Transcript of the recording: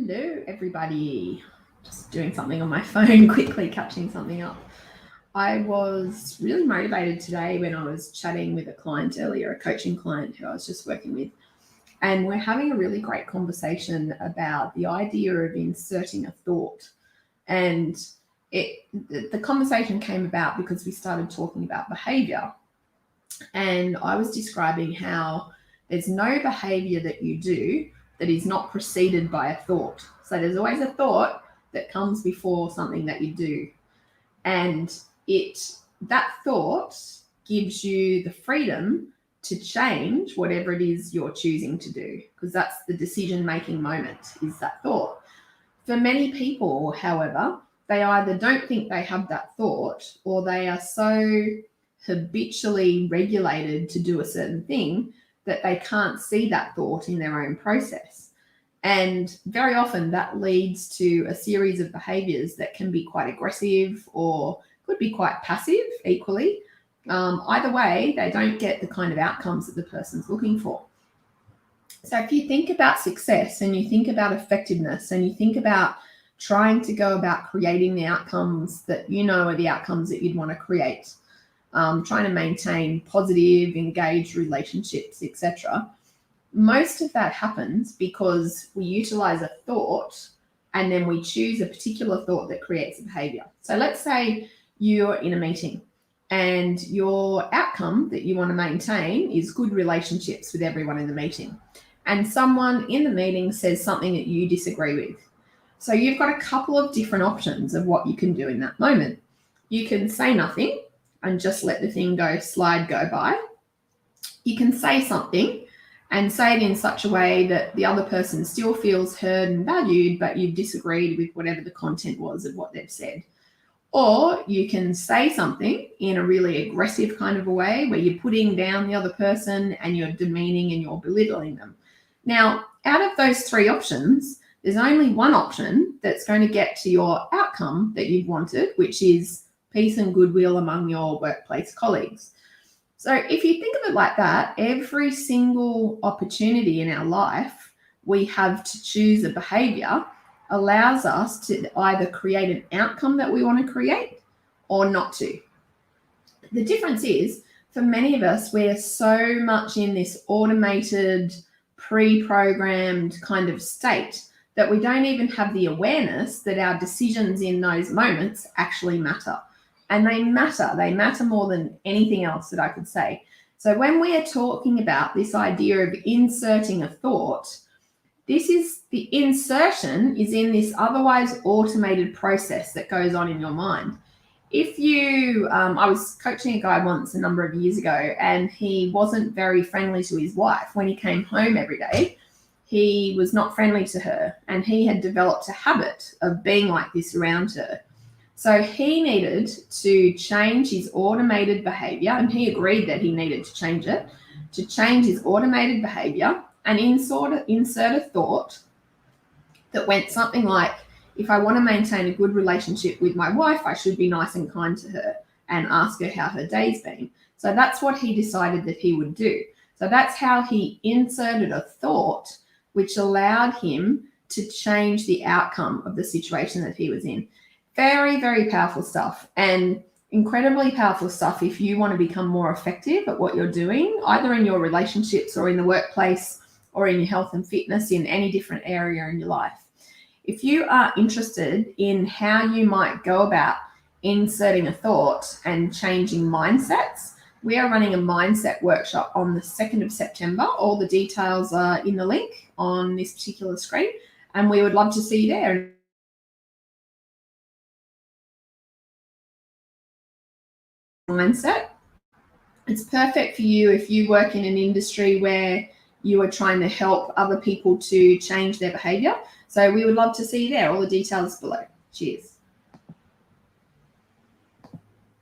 Hello, everybody. Just doing something on my phone, quickly catching something up. I was really motivated today when I was chatting with a client earlier, a coaching client who I was just working with. And we're having a really great conversation about the idea of inserting a thought. And the conversation came about because we started talking about behavior. And I was describing how there's no behavior that you do that is not preceded by a thought. So there's always a thought that comes before something that you do. And that thought gives you the freedom to change whatever it is you're choosing to do, because that's the decision-making moment, is that thought. For many people, however, they either don't think they have that thought, or they are so habitually regulated to do a certain thing that they can't see that thought in their own process. And very often that leads to a series of behaviors that can be quite aggressive or could be quite passive equally. Either way, they don't get the kind of outcomes that the person's looking for. So if you think about success and you think about effectiveness and you think about trying to go about creating the outcomes that you know are the outcomes that you'd want to create, trying to maintain positive, engaged relationships, etc. Most of that happens because we utilize a thought and then we choose a particular thought that creates a behavior. So let's say you're in a meeting and your outcome that you want to maintain is good relationships with everyone in the meeting. And someone in the meeting says something that you disagree with. So you've got a couple of different options of what you can do in that moment. You can say nothing and just let the thing go by. You can say something and say it in such a way that the other person still feels heard and valued, but you've disagreed with whatever the content was of what they've said. Or you can say something in a really aggressive kind of a way where you're putting down the other person and you're demeaning and you're belittling them. Now, out of those three options, there's only one option that's going to get to your outcome that you've wanted, which is peace and goodwill among your workplace colleagues. So if you think of it like that, every single opportunity in our life we have to choose a behavior allows us to either create an outcome that we want to create or not to. The difference is, for many of us, we're so much in this automated, pre-programmed kind of state that we don't even have the awareness that our decisions in those moments actually matter. And they matter more than anything else that I could say. So when we are talking about this idea of inserting a thought, the insertion is in this otherwise automated process that goes on in your mind. I was coaching a guy once a number of years ago, and he wasn't very friendly to his wife. When he came home every day, he was not friendly to her, and he had developed a habit of being like this around her. So he needed to change his automated behavior, and he agreed that he needed to change it, to change his automated behavior and insert a thought that went something like, if I want to maintain a good relationship with my wife, I should be nice and kind to her and ask her how her day's been. So that's what he decided that he would do. So that's how he inserted a thought which allowed him to change the outcome of the situation that he was in. Very, very powerful stuff, and incredibly powerful stuff if you want to become more effective at what you're doing, either in your relationships or in the workplace or in your health and fitness, in any different area in your life. If you are interested in how you might go about inserting a thought and changing mindsets, we are running a mindset workshop on the 2nd of September. All the details are in the link on this particular screen, and we would love to see you there. Mindset. It's perfect for you if you work in an industry where you are trying to help other people to change their behavior. So we would love to see you there. All the details below. Cheers.